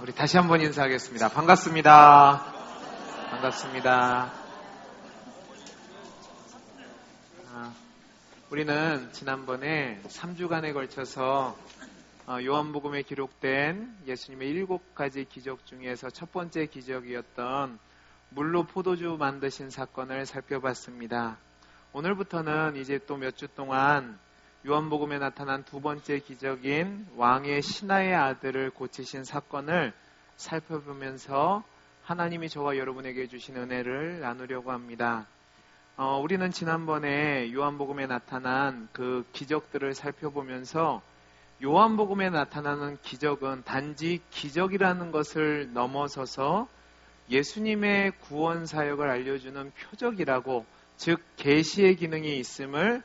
우리 다시 한번 인사하겠습니다. 반갑습니다. 반갑습니다. 우리는 지난번에 3주간에 걸쳐서 요한복음에 기록된 예수님의 7가지 기적 중에서 첫 번째 기적이었던 물로 포도주 만드신 사건을 살펴봤습니다. 오늘부터는 이제 또 몇 주 동안 요한복음에 나타난 두 번째 기적인 왕의 신하의 아들을 고치신 사건을 살펴보면서 하나님이 저와 여러분에게 주신 은혜를 나누려고 합니다. 우리는 지난번에 요한복음에 나타난 그 기적들을 살펴보면서 요한복음에 나타나는 기적은 단지 기적이라는 것을 넘어서서 예수님의 구원 사역을 알려주는 표적이라고, 즉 계시의 기능이 있음을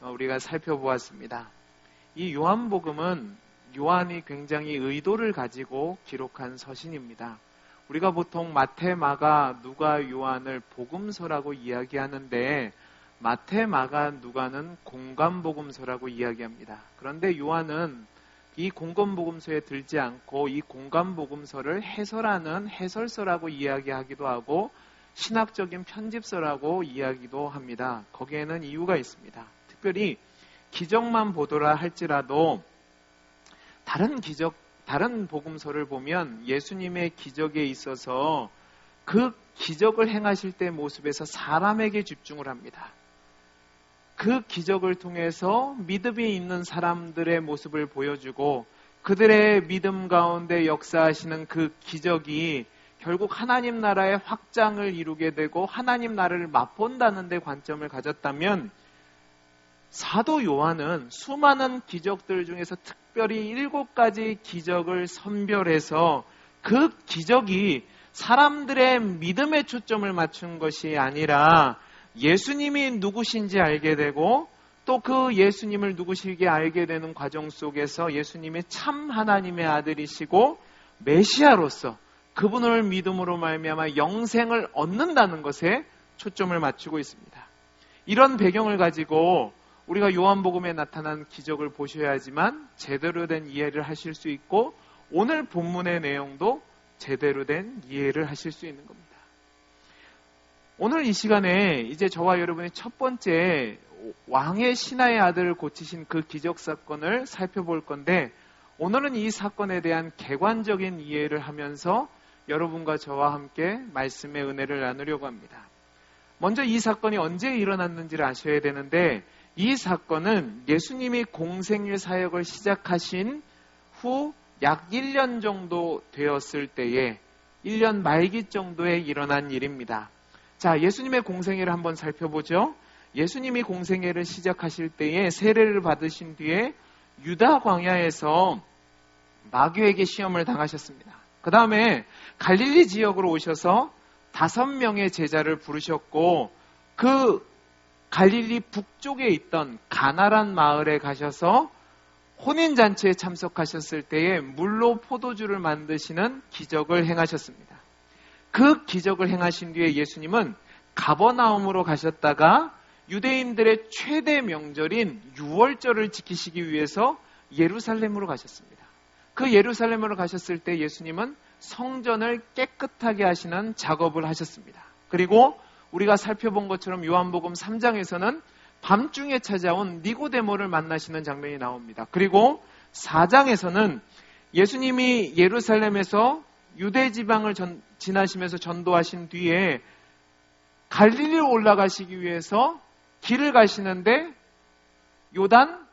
우리가 살펴보았습니다. 이 요한복음은 요한이 굉장히 의도를 가지고 기록한 서신입니다. 우리가 보통 마태, 마가, 누가, 요한을 복음서라고 이야기하는데 마태, 마가, 누가는 공관복음서라고 이야기합니다. 그런데 요한은 이 공관복음서에 들지 않고 이 공관복음서를 해설하는 해설서라고 이야기하기도 하고 신학적인 편집서라고 이야기도 합니다. 거기에는 이유가 있습니다. 특별히 기적만 보더라 할지라도 다른 복음서를 보면 예수님의 기적에 있어서 그 기적을 행하실 때 모습에서 사람에게 집중을 합니다. 그 기적을 통해서 믿음이 있는 사람들의 모습을 보여주고 그들의 믿음 가운데 역사하시는 그 기적이 결국 하나님 나라의 확장을 이루게 되고 하나님 나라를 맛본다는 데 관점을 가졌다면, 사도 요한은 수많은 기적들 중에서 특별히 7가지 기적을 선별해서 그 기적이 사람들의 믿음에 초점을 맞춘 것이 아니라 예수님이 누구신지 알게 되고 또 그 예수님을 누구시게 알게 되는 과정 속에서 예수님이 참 하나님의 아들이시고 메시아로서 그분을 믿음으로 말미암아 영생을 얻는다는 것에 초점을 맞추고 있습니다. 이런 배경을 가지고 우리가 요한복음에 나타난 기적을 보셔야지만 제대로 된 이해를 하실 수 있고 오늘 본문의 내용도 제대로 된 이해를 하실 수 있는 겁니다. 오늘 이 시간에 이제 저와 여러분이 첫 번째 왕의 신하의 아들을 고치신 그 기적 사건을 살펴볼 건데, 오늘은 이 사건에 대한 객관적인 이해를 하면서 여러분과 저와 함께 말씀의 은혜를 나누려고 합니다. 먼저 이 사건이 언제 일어났는지를 아셔야 되는데, 이 사건은 예수님이 공생일 사역을 시작하신 후 약 1년 정도 되었을 때에 1년 말기 정도에 일어난 일입니다. 자, 예수님의 공생애를 한번 살펴보죠. 예수님이 공생애를 시작하실 때에 세례를 받으신 뒤에 유다 광야에서 마귀에게 시험을 당하셨습니다. 그 다음에 갈릴리 지역으로 오셔서 5명의 제자를 부르셨고 그 갈릴리 북쪽에 있던 가나란 마을에 가셔서 혼인잔치에 참석하셨을 때에 물로 포도주를 만드시는 기적을 행하셨습니다. 그 기적을 행하신 뒤에 예수님은 가버나움으로 가셨다가 유대인들의 최대 명절인 유월절을 지키시기 위해서 예루살렘으로 가셨습니다. 그 예루살렘으로 가셨을 때 예수님은 성전을 깨끗하게 하시는 작업을 하셨습니다. 그리고 우리가 살펴본 것처럼 요한복음 3장에서는 밤중에 찾아온 니고데모를 만나시는 장면이 나옵니다. 그리고 4장에서는 예수님이 예루살렘에서 유대 지방을 지나시면서 전도하신 뒤에 갈릴리로 올라가시기 위해서 길을 가시는데 요단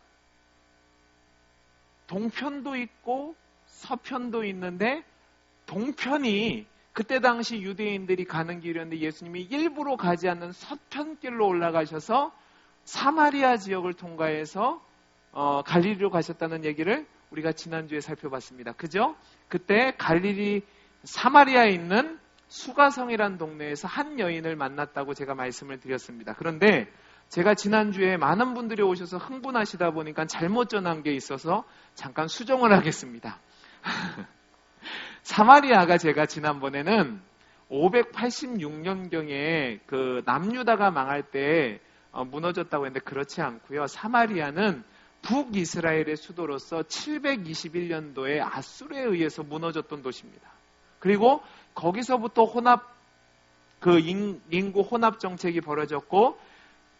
동편도 있고 서편도 있는데 동편이 그때 당시 유대인들이 가는 길이었는데 예수님이 일부러 가지 않는 서편길로 올라가셔서 사마리아 지역을 통과해서 갈릴리로 가셨다는 얘기를 우리가 지난주에 살펴봤습니다. 그죠? 그때 갈릴리 사마리아에 있는 수가성이라는 동네에서 한 여인을 만났다고 제가 말씀을 드렸습니다. 그런데 제가 지난주에 많은 분들이 오셔서 흥분하시다 보니까 잘못 전한 게 있어서 잠깐 수정을 하겠습니다. 사마리아가 제가 지난번에는 586년경에 그 남유다가 망할 때 무너졌다고 했는데 그렇지 않고요. 사마리아는 북이스라엘의 수도로서 721년도에 아수르에 의해서 무너졌던 도시입니다. 그리고 거기서부터 인구 혼합 정책이 벌어졌고,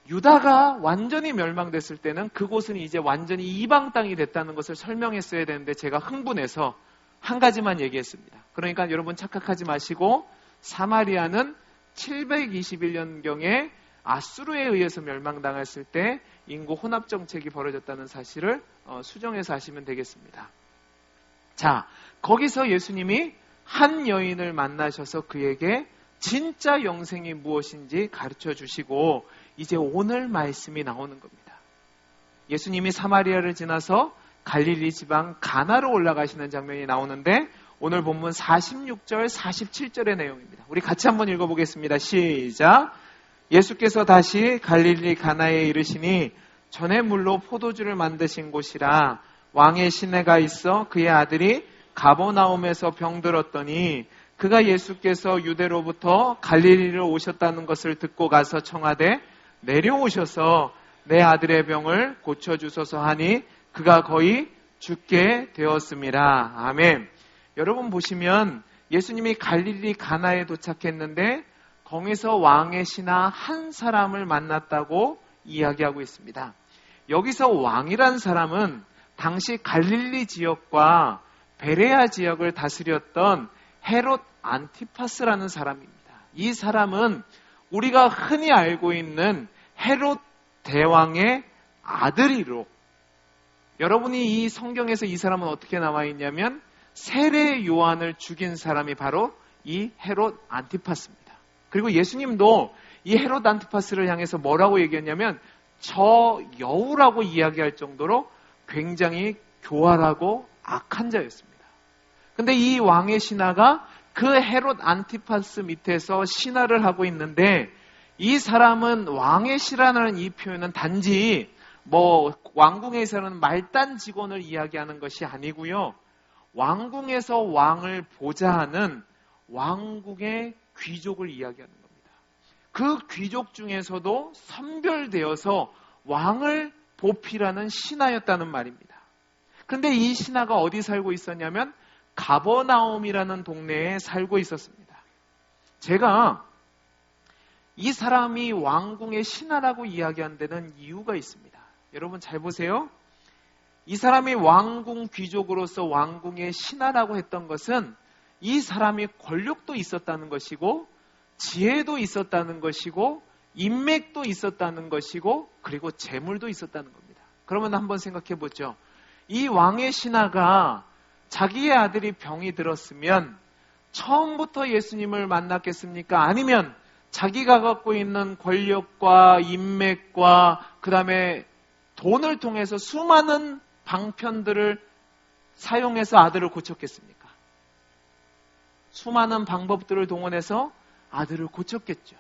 유다가 완전히 멸망됐을 때는 그곳은 이제 완전히 이방 땅이 됐다는 것을 설명했어야 되는데 제가 흥분해서 한 가지만 얘기했습니다. 그러니까 여러분 착각하지 마시고, 사마리아는 721년경에 아수르에 의해서 멸망당했을 때 인구 혼합 정책이 벌어졌다는 사실을 수정해서 하시면 되겠습니다. 자, 거기서 예수님이 한 여인을 만나셔서 그에게 진짜 영생이 무엇인지 가르쳐 주시고 이제 오늘 말씀이 나오는 겁니다. 예수님이 사마리아를 지나서 갈릴리 지방 가나로 올라가시는 장면이 나오는데 오늘 본문 46절, 47절의 내용입니다. 우리 같이 한번 읽어보겠습니다. 시작! 예수께서 다시 갈릴리 가나에 이르시니 전에 물로 포도주를 만드신 곳이라 왕의 시내가 있어 그의 아들이 가버나움에서 병들었더니 그가 예수께서 유대로부터 갈릴리로 오셨다는 것을 듣고 가서 청하되 내려오셔서 내 아들의 병을 고쳐주소서 하니 그가 거의 죽게 되었습니다. 아멘. 여러분 보시면 예수님이 갈릴리 가나에 도착했는데 거기서 왕의 신하 한 사람을 만났다고 이야기하고 있습니다. 여기서 왕이란 사람은 당시 갈릴리 지역과 베레아 지역을 다스렸던 헤롯 안티파스라는 사람입니다. 이 사람은 우리가 흔히 알고 있는 헤롯 대왕의 아들이로, 여러분이 이 성경에서 이 사람은 어떻게 나와 있냐면 세례 요한을 죽인 사람이 바로 이 헤롯 안티파스입니다. 그리고 예수님도 이 헤롯 안티파스를 향해서 뭐라고 얘기했냐면 저 여우라고 이야기할 정도로 굉장히 교활하고 악한 자였습니다. 근데 이 왕의 신하가 그 헤롯 안티파스 밑에서 신하를 하고 있는데 이 사람은 왕의 신하라는 이 표현은 단지 왕궁에서는 말단 직원을 이야기하는 것이 아니고요. 왕궁에서 왕을 보좌하는 왕궁의 귀족을 이야기하는 겁니다. 그 귀족 중에서도 선별되어서 왕을 보필하는 신하였다는 말입니다. 그런데 이 신하가 어디 살고 있었냐면 가버나움이라는 동네에 살고 있었습니다. 제가 이 사람이 왕궁의 신하라고 이야기한 데는 이유가 있습니다. 여러분 잘 보세요. 이 사람이 왕궁 귀족으로서 왕궁의 신하라고 했던 것은 이 사람이 권력도 있었다는 것이고 지혜도 있었다는 것이고 인맥도 있었다는 것이고 그리고 재물도 있었다는 겁니다. 그러면 한번 생각해 보죠. 이 왕의 신하가 자기의 아들이 병이 들었으면 처음부터 예수님을 만났겠습니까? 아니면 자기가 갖고 있는 권력과 인맥과 그 다음에 돈을 통해서 수많은 방편들을 사용해서 아들을 고쳤겠습니까? 수많은 방법들을 동원해서 아들을 고쳤겠죠.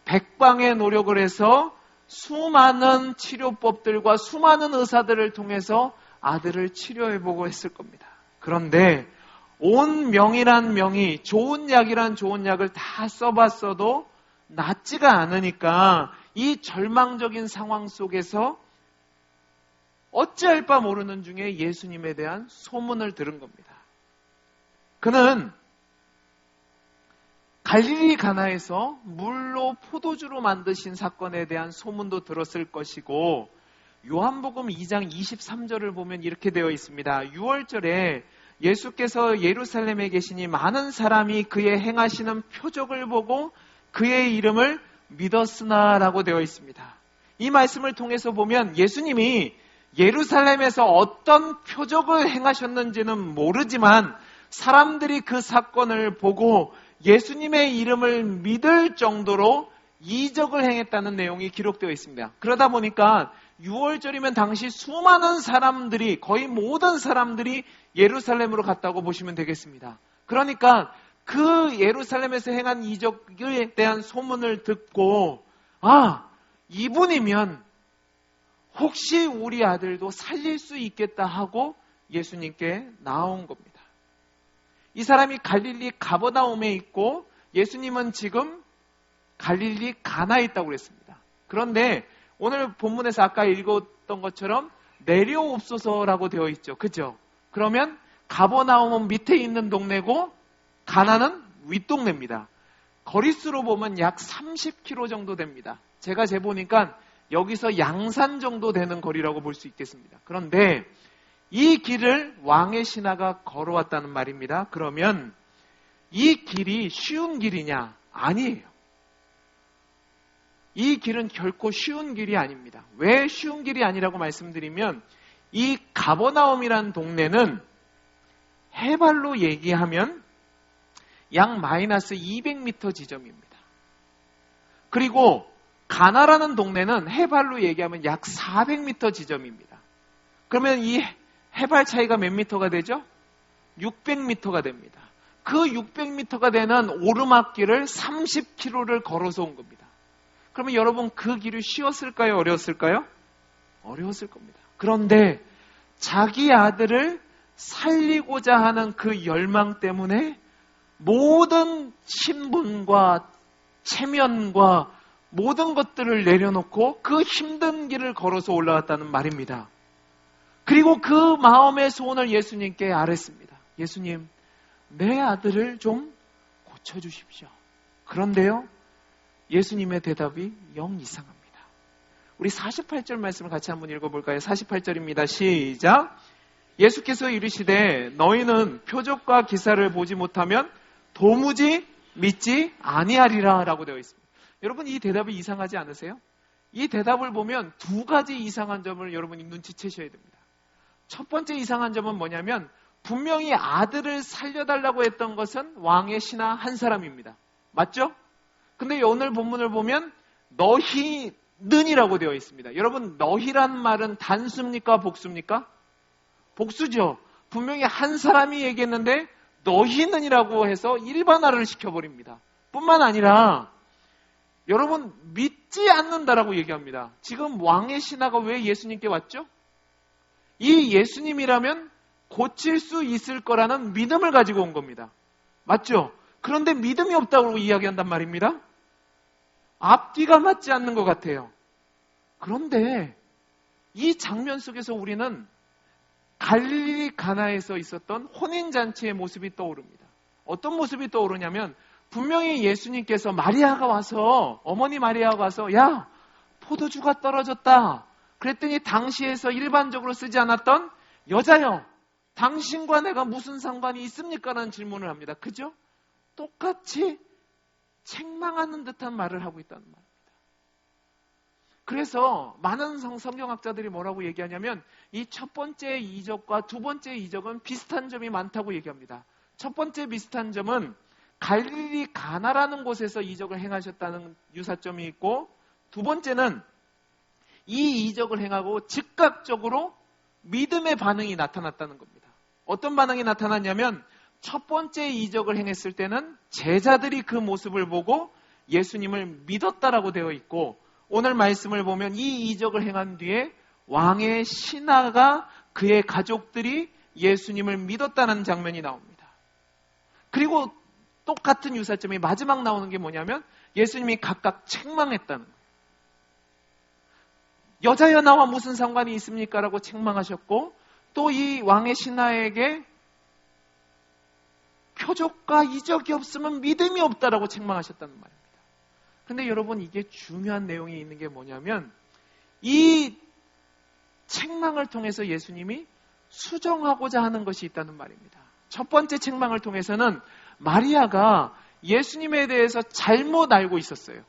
백방의 노력을 해서 수많은 치료법들과 수많은 의사들을 통해서 아들을 치료해보고 했을 겁니다. 그런데 온 명이란 명이, 좋은 약이란 좋은 약을 다 써봤어도 낫지가 않으니까 이 절망적인 상황 속에서 어찌할 바 모르는 중에 예수님에 대한 소문을 들은 겁니다. 그는 갈릴리 가나에서 물로 포도주로 만드신 사건에 대한 소문도 들었을 것이고 요한복음 2장 23절을 보면 이렇게 되어 있습니다. 6월절에 예수께서 예루살렘에 계시니 많은 사람이 그의 행하시는 표적을 보고 그의 이름을 믿었으나 라고 되어 있습니다. 이 말씀을 통해서 보면 예수님이 예루살렘에서 어떤 표적을 행하셨는지는 모르지만 사람들이 그 사건을 보고 예수님의 이름을 믿을 정도로 이적을 행했다는 내용이 기록되어 있습니다. 그러다 보니까 6월절이면 당시 수많은 사람들이, 거의 모든 사람들이 예루살렘으로 갔다고 보시면 되겠습니다. 그러니까 그 예루살렘에서 행한 이적에 대한 소문을 듣고 이분이면 혹시 우리 아들도 살릴 수 있겠다 하고 예수님께 나온 겁니다. 이 사람이 갈릴리 가버나움에 있고 예수님은 지금 갈릴리 가나에 있다고 그랬습니다. 그런데 오늘 본문에서 아까 읽었던 것처럼 내려옵소서라고 되어 있죠. 그죠? 그러면 가버나움은 밑에 있는 동네고 가나는 윗동네입니다. 거리수로 보면 약 30km 정도 됩니다. 제가 재보니까 여기서 양산 정도 되는 거리라고 볼 수 있겠습니다. 그런데 이 길을 왕의 신하가 걸어왔다는 말입니다. 그러면 이 길이 쉬운 길이냐? 아니에요. 이 길은 결코 쉬운 길이 아닙니다. 왜 쉬운 길이 아니라고 말씀드리면 이 가버나움이라는 동네는 해발로 얘기하면 약 마이너스 200m 지점입니다. 그리고 가나라는 동네는 해발로 얘기하면 약 400m 지점입니다. 그러면 이 해발 차이가 몇 미터가 되죠? 600m가 됩니다. 그 600m가 되는 오르막길을 30km를 걸어서 온 겁니다. 그러면 여러분 그 길이 쉬웠을까요? 어려웠을까요? 어려웠을 겁니다. 그런데 자기 아들을 살리고자 하는 그 열망 때문에 모든 신분과 체면과 모든 것들을 내려놓고 그 힘든 길을 걸어서 올라왔다는 말입니다. 그리고 그 마음의 소원을 예수님께 아뢰습니다. 예수님, 내 아들을 좀 고쳐주십시오. 그런데요, 예수님의 대답이 영 이상합니다. 우리 48절 말씀을 같이 한번 읽어볼까요? 48절입니다. 시작. 예수께서 이르시되 너희는 표적과 기사를 보지 못하면 도무지 믿지 아니하리라 라고 되어 있습니다. 여러분 이 대답이 이상하지 않으세요? 이 대답을 보면 두 가지 이상한 점을 여러분이 눈치채셔야 됩니다. 첫 번째 이상한 점은 뭐냐면 분명히 아들을 살려달라고 했던 것은 왕의 신하 한 사람입니다. 맞죠? 근데 오늘 본문을 보면 너희는이라고 되어 있습니다. 여러분 너희란 말은 단수입니까? 복수입니까? 복수죠. 분명히 한 사람이 얘기했는데 너희는이라고 해서 일반화를 시켜버립니다. 뿐만 아니라 여러분 믿지 않는다라고 얘기합니다. 지금 왕의 신하가 왜 예수님께 왔죠? 이 예수님이라면 고칠 수 있을 거라는 믿음을 가지고 온 겁니다. 맞죠? 그런데 믿음이 없다고 이야기한단 말입니다. 앞뒤가 맞지 않는 것 같아요. 그런데 이 장면 속에서 우리는 갈릴리 가나에서 있었던 혼인잔치의 모습이 떠오릅니다. 어떤 모습이 떠오르냐면 분명히 예수님께서 마리아가 와서 어머니 마리아가 와서 야 포도주가 떨어졌다. 그랬더니 당시에서 일반적으로 쓰지 않았던 여자여 당신과 내가 무슨 상관이 있습니까? 라는 질문을 합니다. 그죠? 똑같이 책망하는 듯한 말을 하고 있다는 말입니다. 그래서 많은 성경학자들이 뭐라고 얘기하냐면 이 첫 번째 이적과 두 번째 이적은 비슷한 점이 많다고 얘기합니다. 첫 번째 비슷한 점은 갈릴리 가나라는 곳에서 이적을 행하셨다는 유사점이 있고 두 번째는 이 이적을 행하고 즉각적으로 믿음의 반응이 나타났다는 겁니다. 어떤 반응이 나타났냐면 첫 번째 이적을 행했을 때는 제자들이 그 모습을 보고 예수님을 믿었다라고 되어 있고 오늘 말씀을 보면 이 이적을 행한 뒤에 왕의 신하가 그의 가족들이 예수님을 믿었다는 장면이 나옵니다. 그리고 똑같은 유사점이 마지막 나오는 게 뭐냐면 예수님이 각각 책망했다는 거예요. 여자여 나와 무슨 상관이 있습니까? 라고 책망하셨고 또 이 왕의 신하에게 표적과 이적이 없으면 믿음이 없다라고 책망하셨다는 말입니다. 근데 여러분 이게 중요한 내용이 있는 게 뭐냐면 이 책망을 통해서 예수님이 수정하고자 하는 것이 있다는 말입니다. 첫 번째 책망을 통해서는 마리아가 예수님에 대해서 잘못 알고 있었어요.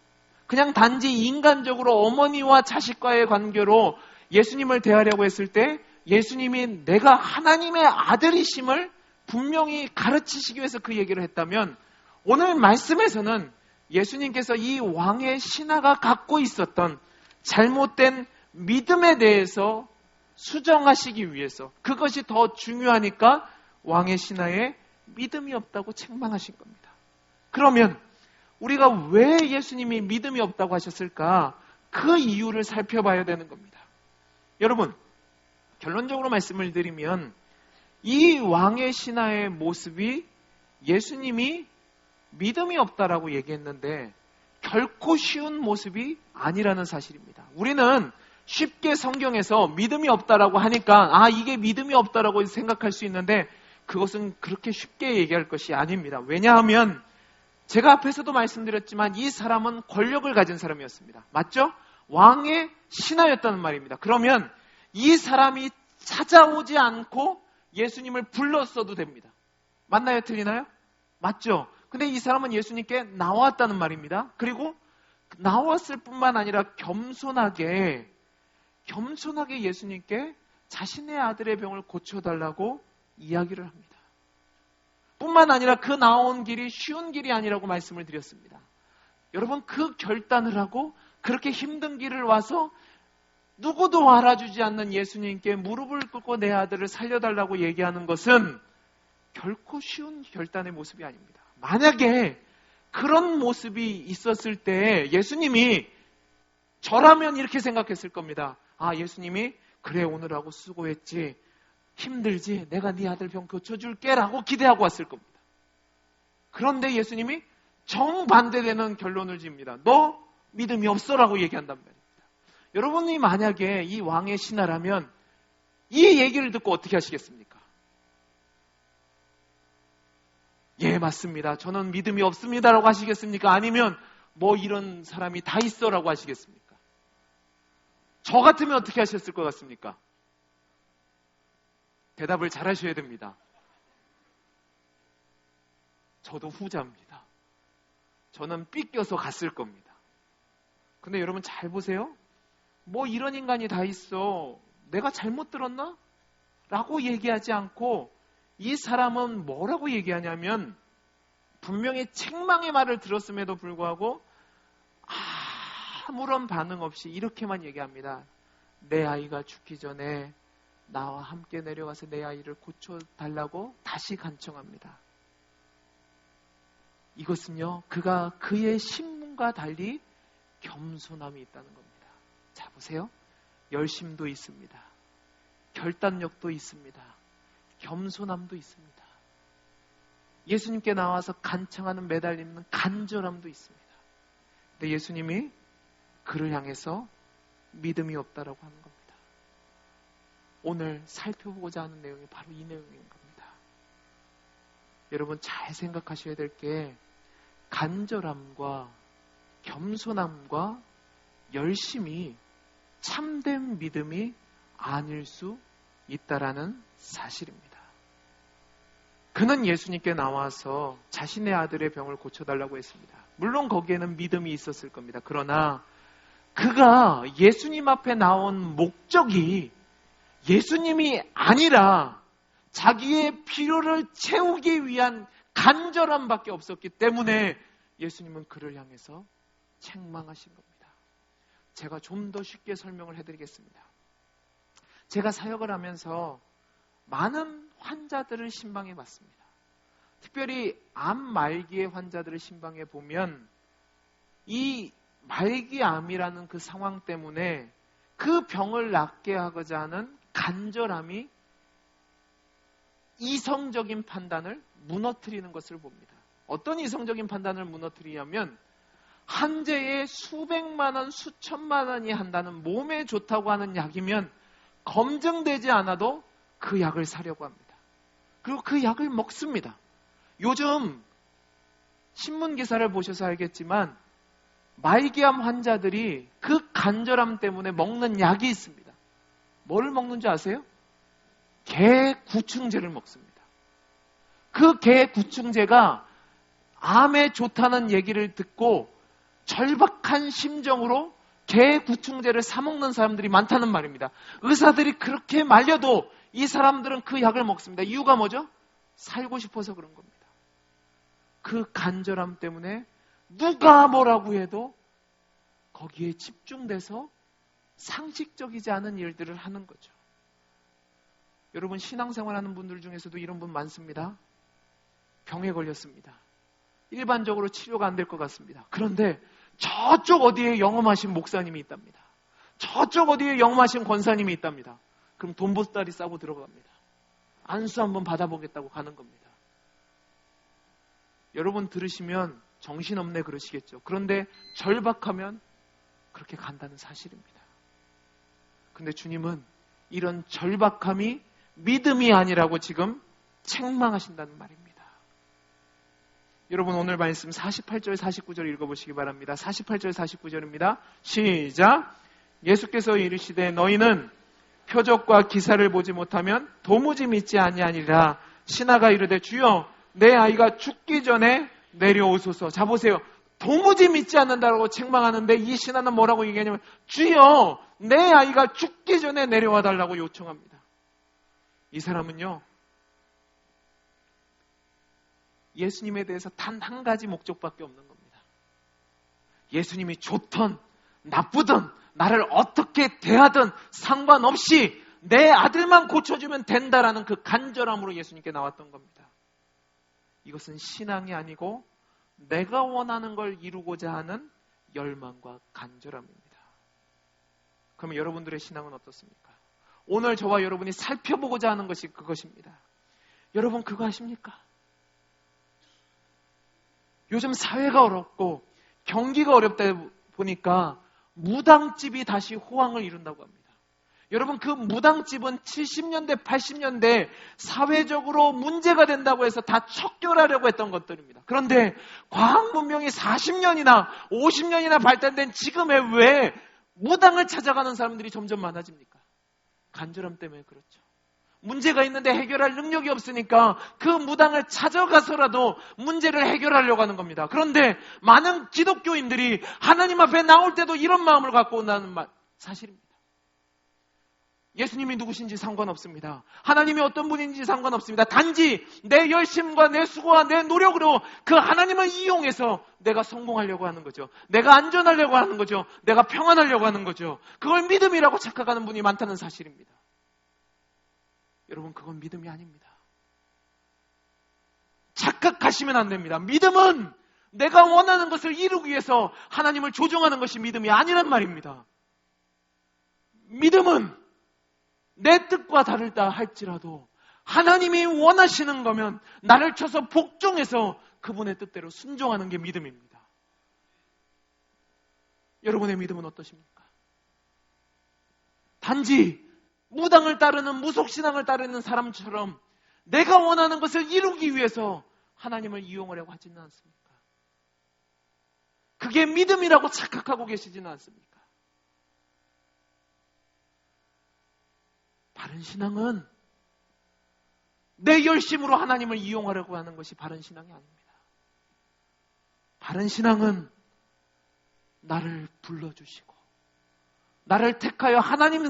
그냥 단지 인간적으로 어머니와 자식과의 관계로 예수님을 대하려고 했을 때 예수님이 내가 하나님의 아들이심을 분명히 가르치시기 위해서 그 얘기를 했다면 오늘 말씀에서는 예수님께서 이 왕의 신하가 갖고 있었던 잘못된 믿음에 대해서 수정하시기 위해서 그것이 더 중요하니까 왕의 신하의 믿음이 없다고 책망하신 겁니다. 그러면 우리가 왜 예수님이 믿음이 없다고 하셨을까? 그 이유를 살펴봐야 되는 겁니다. 여러분, 결론적으로 말씀을 드리면 이 왕의 신하의 모습이 예수님이 믿음이 없다라고 얘기했는데 결코 쉬운 모습이 아니라는 사실입니다. 우리는 쉽게 성경에서 믿음이 없다라고 하니까 이게 믿음이 없다라고 생각할 수 있는데 그것은 그렇게 쉽게 얘기할 것이 아닙니다. 왜냐하면 제가 앞에서도 말씀드렸지만 이 사람은 권력을 가진 사람이었습니다. 맞죠? 왕의 신하였다는 말입니다. 그러면 이 사람이 찾아오지 않고 예수님을 불렀어도 됩니다. 맞나요? 틀리나요? 맞죠? 근데 이 사람은 예수님께 나왔다는 말입니다. 그리고 나왔을 뿐만 아니라 겸손하게 예수님께 자신의 아들의 병을 고쳐달라고 이야기를 합니다. 뿐만 아니라 그 나온 길이 쉬운 길이 아니라고 말씀을 드렸습니다. 여러분, 그 결단을 하고 그렇게 힘든 길을 와서 누구도 알아주지 않는 예수님께 무릎을 꿇고 내 아들을 살려달라고 얘기하는 것은 결코 쉬운 결단의 모습이 아닙니다. 만약에 그런 모습이 있었을 때 예수님이 저라면 이렇게 생각했을 겁니다. 예수님이 그래 오늘하고 수고했지, 힘들지, 내가 네 아들 병 고쳐줄게 라고 기대하고 왔을 겁니다. 그런데 예수님이 정반대되는 결론을 지읍니다. 너 믿음이 없어라고 얘기한단 말입니다. 여러분이 만약에 이 왕의 신하라면 이 얘기를 듣고 어떻게 하시겠습니까? 예, 맞습니다. 저는 믿음이 없습니다라고 하시겠습니까? 아니면 뭐 이런 사람이 다 있어라고 하시겠습니까? 저 같으면 어떻게 하셨을 것 같습니까? 대답을 잘 하셔야 됩니다. 저도 후자입니다. 저는 삐껴서 갔을 겁니다. 근데 여러분 잘 보세요. 뭐 이런 인간이 다 있어. 내가 잘못 들었나? 라고 얘기하지 않고 이 사람은 뭐라고 얘기하냐면 분명히 책망의 말을 들었음에도 불구하고 아무런 반응 없이 이렇게만 얘기합니다. 내 아이가 죽기 전에 나와 함께 내려가서 내 아이를 고쳐달라고 다시 간청합니다. 이것은요, 그가 그의 신분과 달리 겸손함이 있다는 겁니다. 자, 보세요. 열심도 있습니다. 결단력도 있습니다. 겸손함도 있습니다. 예수님께 나와서 간청하는 매달리는 간절함도 있습니다. 근데 예수님이 그를 향해서 믿음이 없다라고 하는 겁니다. 오늘 살펴보고자 하는 내용이 바로 이 내용인 겁니다. 여러분 잘 생각하셔야 될 게 간절함과 겸손함과 열심이 참된 믿음이 아닐 수 있다라는 사실입니다. 그는 예수님께 나와서 자신의 아들의 병을 고쳐달라고 했습니다. 물론 거기에는 믿음이 있었을 겁니다. 그러나 그가 예수님 앞에 나온 목적이 예수님이 아니라 자기의 필요를 채우기 위한 간절함밖에 없었기 때문에 예수님은 그를 향해서 책망하신 겁니다. 제가 좀 더 쉽게 설명을 해드리겠습니다. 제가 사역을 하면서 많은 환자들을 신방해 봤습니다. 특별히 암 말기의 환자들을 신방해 보면 이 말기암이라는 그 상황 때문에 그 병을 낫게 하고자 하는 간절함이 이성적인 판단을 무너뜨리는 것을 봅니다. 어떤 이성적인 판단을 무너뜨리냐면 한제에 수백만 원, 수천만 원이 한다는 몸에 좋다고 하는 약이면 검증되지 않아도 그 약을 사려고 합니다. 그리고 그 약을 먹습니다. 요즘 신문 기사를 보셔서 알겠지만 말기암 환자들이 그 간절함 때문에 먹는 약이 있습니다. 뭐를 먹는지 아세요? 개 구충제를 먹습니다. 그 개 구충제가 암에 좋다는 얘기를 듣고 절박한 심정으로 개 구충제를 사 먹는 사람들이 많다는 말입니다. 의사들이 그렇게 말려도 이 사람들은 그 약을 먹습니다. 이유가 뭐죠? 살고 싶어서 그런 겁니다. 그 간절함 때문에 누가 뭐라고 해도 거기에 집중돼서 상식적이지 않은 일들을 하는 거죠. 여러분 신앙생활하는 분들 중에서도 이런 분 많습니다. 병에 걸렸습니다. 일반적으로 치료가 안 될 것 같습니다. 그런데 저쪽 어디에 영험하신 목사님이 있답니다. 저쪽 어디에 영험하신 권사님이 있답니다. 그럼 돈 보따리 싸고 들어갑니다. 안수 한번 받아보겠다고 가는 겁니다. 여러분 들으시면 정신없네 그러시겠죠. 그런데 절박하면 그렇게 간다는 사실입니다. 근데 주님은 이런 절박함이 믿음이 아니라고 지금 책망하신다는 말입니다. 여러분 오늘 말씀 48절 49절 읽어보시기 바랍니다. 48절 49절입니다. 시작. 예수께서 이르시되 너희는 표적과 기사를 보지 못하면 도무지 믿지 아니하니라. 신하가 이르되 주여 내 아이가 죽기 전에 내려오소서. 자 보세요. 도무지 믿지 않는다고 책망하는데 이 신하는 뭐라고 얘기하냐면 주여 내 아이가 죽기 전에 내려와 달라고 요청합니다. 이 사람은요 예수님에 대해서 단 한 가지 목적밖에 없는 겁니다. 예수님이 좋든 나쁘든 나를 어떻게 대하든 상관없이 내 아들만 고쳐주면 된다라는 그 간절함으로 예수님께 나왔던 겁니다. 이것은 신앙이 아니고 내가 원하는 걸 이루고자 하는 열망과 간절함입니다. 그러면 여러분들의 신앙은 어떻습니까? 오늘 저와 여러분이 살펴보고자 하는 것이 그것입니다. 여러분 그거 아십니까? 요즘 사회가 어렵고 경기가 어렵다 보니까 무당집이 다시 호황을 이룬다고 합니다. 여러분 그 무당집은 70년대, 80년대 사회적으로 문제가 된다고 해서 다 척결하려고 했던 것들입니다. 그런데 과학 문명이 40년이나 50년이나 발달된 지금에 왜 무당을 찾아가는 사람들이 점점 많아집니까? 간절함 때문에 그렇죠. 문제가 있는데 해결할 능력이 없으니까 그 무당을 찾아가서라도 문제를 해결하려고 하는 겁니다. 그런데 많은 기독교인들이 하나님 앞에 나올 때도 이런 마음을 갖고 온다는 사실입니다. 예수님이 누구신지 상관없습니다. 하나님이 어떤 분인지 상관없습니다. 단지 내 열심과 내 수고와 내 노력으로 그 하나님을 이용해서 내가 성공하려고 하는 거죠. 내가 안전하려고 하는 거죠. 내가 평안하려고 하는 거죠. 그걸 믿음이라고 착각하는 분이 많다는 사실입니다. 여러분 그건 믿음이 아닙니다. 착각하시면 안 됩니다. 믿음은 내가 원하는 것을 이루기 위해서 하나님을 조종하는 것이 믿음이 아니란 말입니다. 믿음은 내 뜻과 다르다 할지라도 하나님이 원하시는 거면 나를 쳐서 복종해서 그분의 뜻대로 순종하는 게 믿음입니다. 여러분의 믿음은 어떠십니까? 단지 무당을 따르는 무속신앙을 따르는 사람처럼 내가 원하는 것을 이루기 위해서 하나님을 이용하려고 하지는 않습니까? 그게 믿음이라고 착각하고 계시지는 않습니까? 바른 신앙은 내 열심으로 하나님을 이용하려고 하는 것이 바른 신앙이 아닙니다. 바른 신앙은 나를 불러주시고 나를 택하여 하나님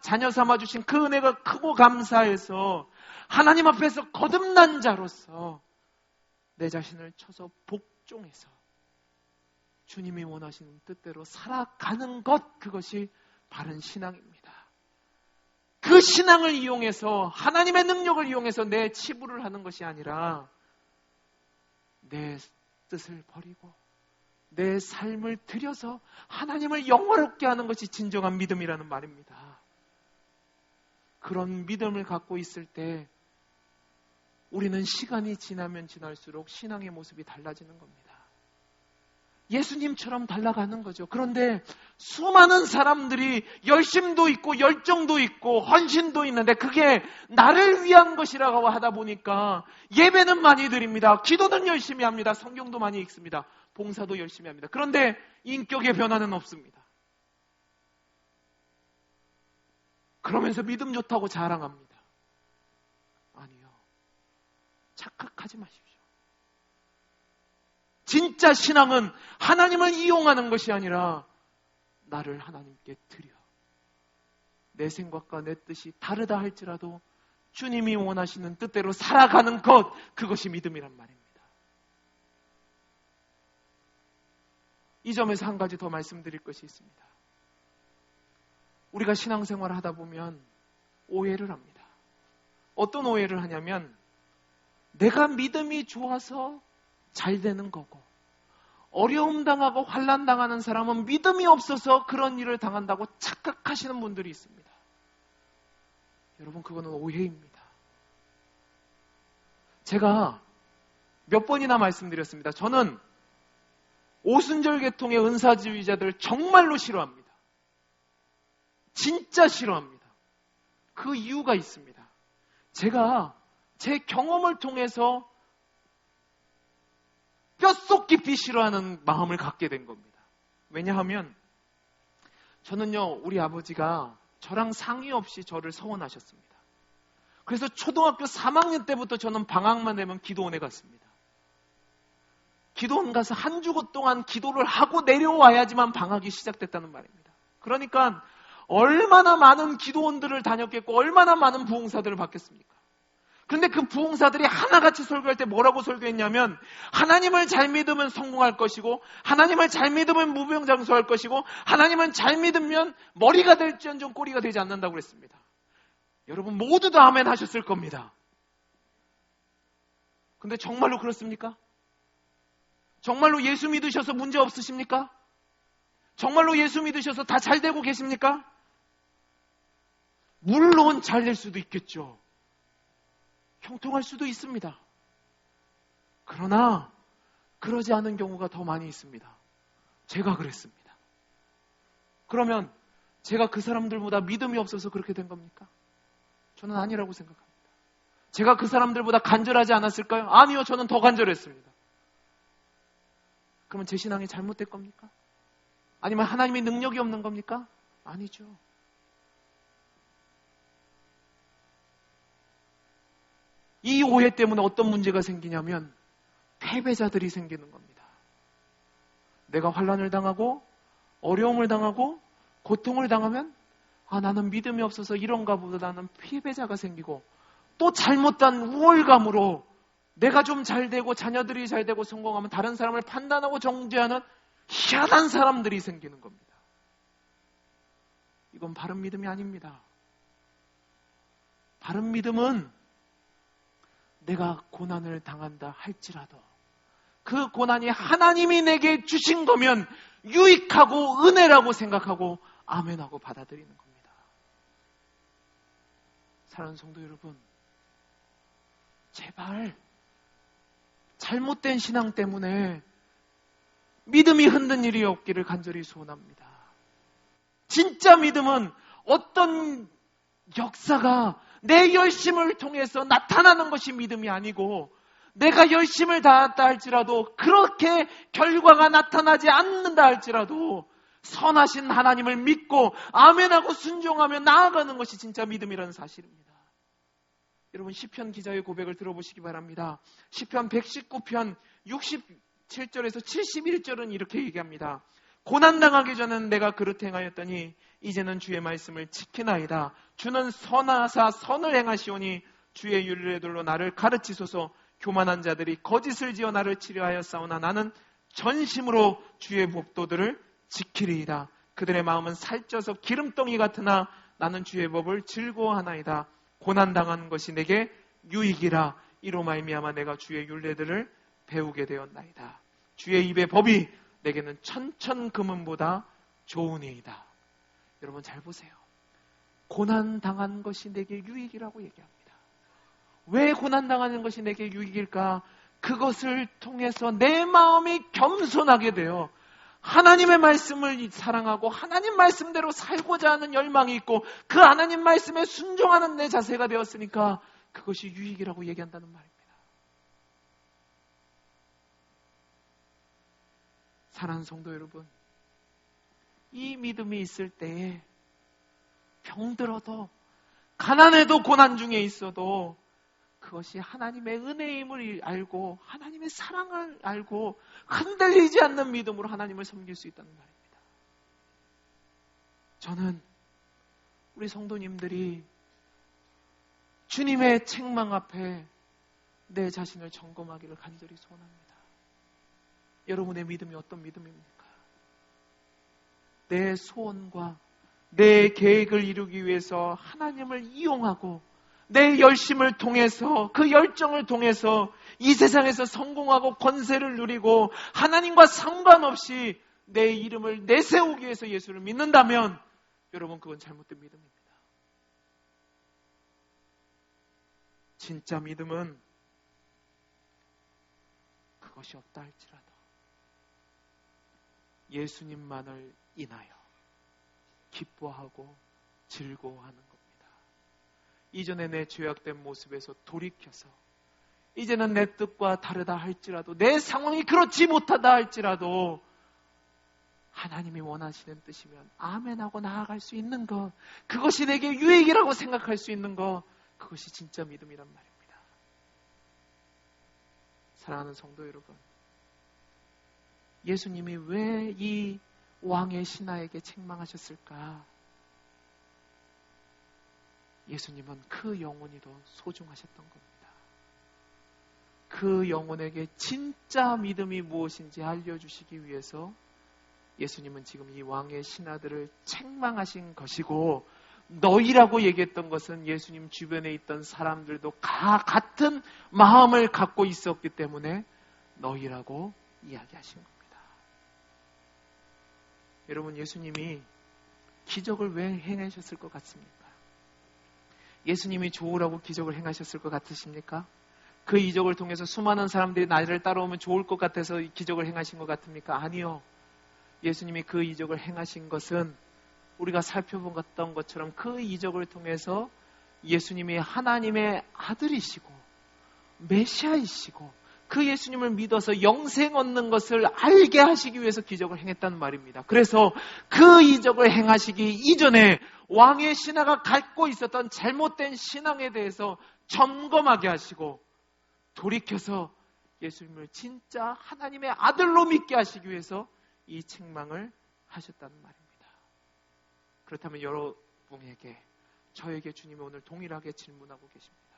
자녀 삼아주신 그 은혜가 크고 감사해서 하나님 앞에서 거듭난 자로서 내 자신을 쳐서 복종해서 주님이 원하시는 뜻대로 살아가는 것, 그것이 바른 신앙입니다. 그 신앙을 이용해서 하나님의 능력을 이용해서 내 치부를 하는 것이 아니라 내 뜻을 버리고 내 삶을 들여서 하나님을 영화롭게 하는 것이 진정한 믿음이라는 말입니다. 그런 믿음을 갖고 있을 때 우리는 시간이 지나면 지날수록 신앙의 모습이 달라지는 겁니다. 예수님처럼 달라가는 거죠. 그런데 수많은 사람들이 열심도 있고 열정도 있고 헌신도 있는데 그게 나를 위한 것이라고 하다 보니까 예배는 많이 드립니다. 기도는 열심히 합니다. 성경도 많이 읽습니다. 봉사도 열심히 합니다. 그런데 인격의 변화는 없습니다. 그러면서 믿음 좋다고 자랑합니다. 아니요. 착각하지 마십시오. 진짜 신앙은 하나님을 이용하는 것이 아니라 나를 하나님께 드려 내 생각과 내 뜻이 다르다 할지라도 주님이 원하시는 뜻대로 살아가는 것, 그것이 믿음이란 말입니다. 이 점에서 한 가지 더 말씀드릴 것이 있습니다. 우리가 신앙생활을 하다 보면 오해를 합니다. 어떤 오해를 하냐면 내가 믿음이 좋아서 잘 되는 거고 어려움 당하고 환난 당하는 사람은 믿음이 없어서 그런 일을 당한다고 착각하시는 분들이 있습니다. 여러분 그거는 오해입니다. 제가 몇 번이나 말씀드렸습니다. 저는 오순절 계통의 은사주의자들 정말로 싫어합니다. 진짜 싫어합니다. 그 이유가 있습니다. 제가 제 경험을 통해서 뼛속 깊이 싫어하는 마음을 갖게 된 겁니다. 왜냐하면 저는요, 우리 아버지가 저랑 상의 없이 저를 서원하셨습니다. 그래서 초등학교 3학년 때부터 저는 방학만 되면 기도원에 갔습니다. 기도원 가서 한 주고 동안 기도를 하고 내려와야지만 방학이 시작됐다는 말입니다. 그러니까 얼마나 많은 기도원들을 다녔겠고 얼마나 많은 부흥사들을 받겠습니까? 그런데 그 부흥사들이 하나같이 설교할 때 뭐라고 설교했냐면 하나님을 잘 믿으면 성공할 것이고 하나님을 잘 믿으면 무병장수할 것이고 하나님을 잘 믿으면 머리가 될지언정 꼬리가 되지 않는다고 그랬습니다. 여러분 모두도 아멘 하셨을 겁니다. 근데 정말로 그렇습니까? 정말로 예수 믿으셔서 문제 없으십니까? 정말로 예수 믿으셔서 다 잘 되고 계십니까? 물론 잘 될 수도 있겠죠. 형통할 수도 있습니다. 그러나 그러지 않은 경우가 더 많이 있습니다. 제가 그랬습니다. 그러면 제가 그 사람들보다 믿음이 없어서 그렇게 된 겁니까? 저는 아니라고 생각합니다. 제가 그 사람들보다 간절하지 않았을까요? 아니요, 저는 더 간절했습니다. 그러면 제 신앙이 잘못된 겁니까? 아니면 하나님의 능력이 없는 겁니까? 아니죠. 이 오해 때문에 어떤 문제가 생기냐면 패배자들이 생기는 겁니다. 내가 환난을 당하고 어려움을 당하고 고통을 당하면 나는 믿음이 없어서 이런가 보다 나는 패배자가 생기고 또 잘못된 우월감으로 내가 좀 잘 되고 자녀들이 잘 되고 성공하면 다른 사람을 판단하고 정죄하는 희한한 사람들이 생기는 겁니다. 이건 바른 믿음이 아닙니다. 바른 믿음은 내가 고난을 당한다 할지라도 그 고난이 하나님이 내게 주신 거면 유익하고 은혜라고 생각하고 아멘하고 받아들이는 겁니다. 사랑하는 성도 여러분, 제발 잘못된 신앙 때문에 믿음이 흔든 일이 없기를 간절히 소원합니다. 진짜 믿음은 어떤 역사가 내 열심을 통해서 나타나는 것이 믿음이 아니고 내가 열심을 다했다 할지라도 그렇게 결과가 나타나지 않는다 할지라도 선하신 하나님을 믿고 아멘하고 순종하며 나아가는 것이 진짜 믿음이라는 사실입니다. 여러분 시편 기자의 고백을 들어보시기 바랍니다. 시편 119편 67절에서 71절은 이렇게 얘기합니다. 고난당하기 전엔 내가 그릇 행하였더니 이제는 주의 말씀을 지키나이다. 주는 선하사 선을 행하시오니 주의 윤례들로 나를 가르치소서. 교만한 자들이 거짓을 지어 나를 치려하여 싸우나 나는 전심으로 주의 법도들을 지키리이다. 그들의 마음은 살쪄서 기름덩이 같으나 나는 주의 법을 즐거워하나이다. 고난당한 것이 내게 유익이라. 이로 말미암아 내가 주의 윤례들을 배우게 되었나이다. 주의 입의 법이 내게는 천천금은보다 좋으니이다. 여러분 잘 보세요. 고난당한 것이 내게 유익이라고 얘기합니다. 왜 고난당하는 것이 내게 유익일까? 그것을 통해서 내 마음이 겸손하게 되어 하나님의 말씀을 사랑하고 하나님 말씀대로 살고자 하는 열망이 있고 그 하나님 말씀에 순종하는 내 자세가 되었으니까 그것이 유익이라고 얘기한다는 말입니다. 사랑하는 성도 여러분, 이 믿음이 있을 때에 병들어도 가난해도 고난 중에 있어도 그것이 하나님의 은혜임을 알고 하나님의 사랑을 알고 흔들리지 않는 믿음으로 하나님을 섬길 수 있다는 말입니다. 저는 우리 성도님들이 주님의 책망 앞에 내 자신을 점검하기를 간절히 소원합니다. 여러분의 믿음이 어떤 믿음입니까? 내 소원과 내 계획을 이루기 위해서 하나님을 이용하고 내 열심을 통해서 그 열정을 통해서 이 세상에서 성공하고 권세를 누리고 하나님과 상관없이 내 이름을 내세우기 위해서 예수를 믿는다면 여러분 그건 잘못된 믿음입니다. 진짜 믿음은 그것이 없다 할지라도 예수님만을 인하여 기뻐하고 즐거워하는 겁니다. 이전에 내 죄악된 모습에서 돌이켜서 이제는 내 뜻과 다르다 할지라도, 내 상황이 그렇지 못하다 할지라도 하나님이 원하시는 뜻이면 아멘하고 나아갈 수 있는 것, 그것이 내게 유익이라고 생각할 수 있는 것, 그것이 진짜 믿음이란 말입니다. 사랑하는 성도 여러분, 예수님이 왜 이 왕의 신하에게 책망하셨을까? 예수님은 그 영혼이 더 소중하셨던 겁니다. 그 영혼에게 진짜 믿음이 무엇인지 알려주시기 위해서 예수님은 지금 이 왕의 신하들을 책망하신 것이고, 너희라고 얘기했던 것은 예수님 주변에 있던 사람들도 같은 마음을 갖고 있었기 때문에 너희라고 이야기하신 겁니다. 여러분, 예수님이 기적을 왜 행하셨을 것 같습니까? 예수님이 좋으라고 기적을 행하셨을 것 같으십니까? 그 이적을 통해서 수많은 사람들이 나를 따라오면 좋을 것 같아서 기적을 행하신 것 같습니까? 아니요. 예수님이 그 이적을 행하신 것은 우리가 살펴봤던 것처럼 그 이적을 통해서 예수님이 하나님의 아들이시고 메시아이시고 그 예수님을 믿어서 영생 얻는 것을 알게 하시기 위해서 기적을 행했다는 말입니다. 그래서 그 이적을 행하시기 이전에 왕의 신하가 갖고 있었던 잘못된 신앙에 대해서 점검하게 하시고 돌이켜서 예수님을 진짜 하나님의 아들로 믿게 하시기 위해서 이 책망을 하셨다는 말입니다. 그렇다면 여러분에게, 저에게 주님이 오늘 동일하게 질문하고 계십니다.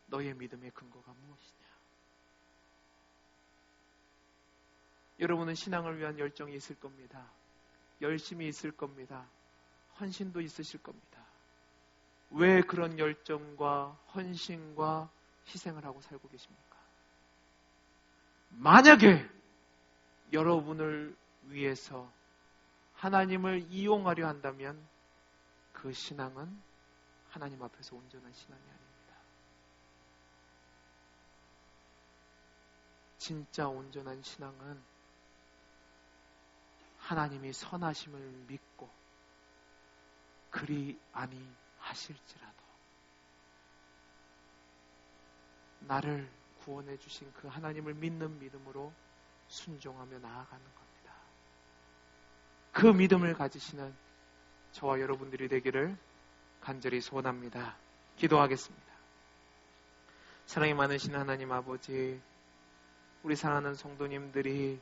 너의 믿음의 근거가 무엇이냐? 여러분은 신앙을 위한 열정이 있을 겁니다. 열심히 있을 겁니다. 헌신도 있으실 겁니다. 왜 그런 열정과 헌신과 희생을 하고 살고 계십니까? 만약에 여러분을 위해서 하나님을 이용하려 한다면 그 신앙은 하나님 앞에서 온전한 신앙이 아닙니다. 진짜 온전한 신앙은 하나님이 선하심을 믿고 그리 아니하실지라도 나를 구원해 주신 그 하나님을 믿는 믿음으로 순종하며 나아가는 겁니다. 그 믿음을 가지시는 저와 여러분들이 되기를 간절히 소원합니다. 기도하겠습니다. 사랑이 많으신 하나님 아버지, 우리 사랑하는 성도님들이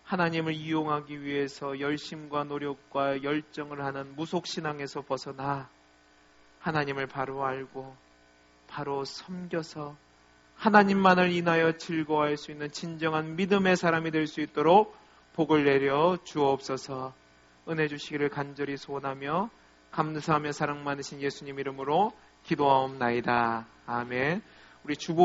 하나님을 이용하기 위해서 열심과 노력과 열정을 하는 무속신앙에서 벗어나 하나님을 바로 알고 바로 섬겨서 하나님만을 인하여 즐거워할 수 있는 진정한 믿음의 사람이 될 수 있도록 복을 내려 주옵소서. 은혜 주시기를 간절히 소원하며 감사하며 사랑 많으신 예수님 이름으로 기도하옵나이다. 아멘. 우리 주보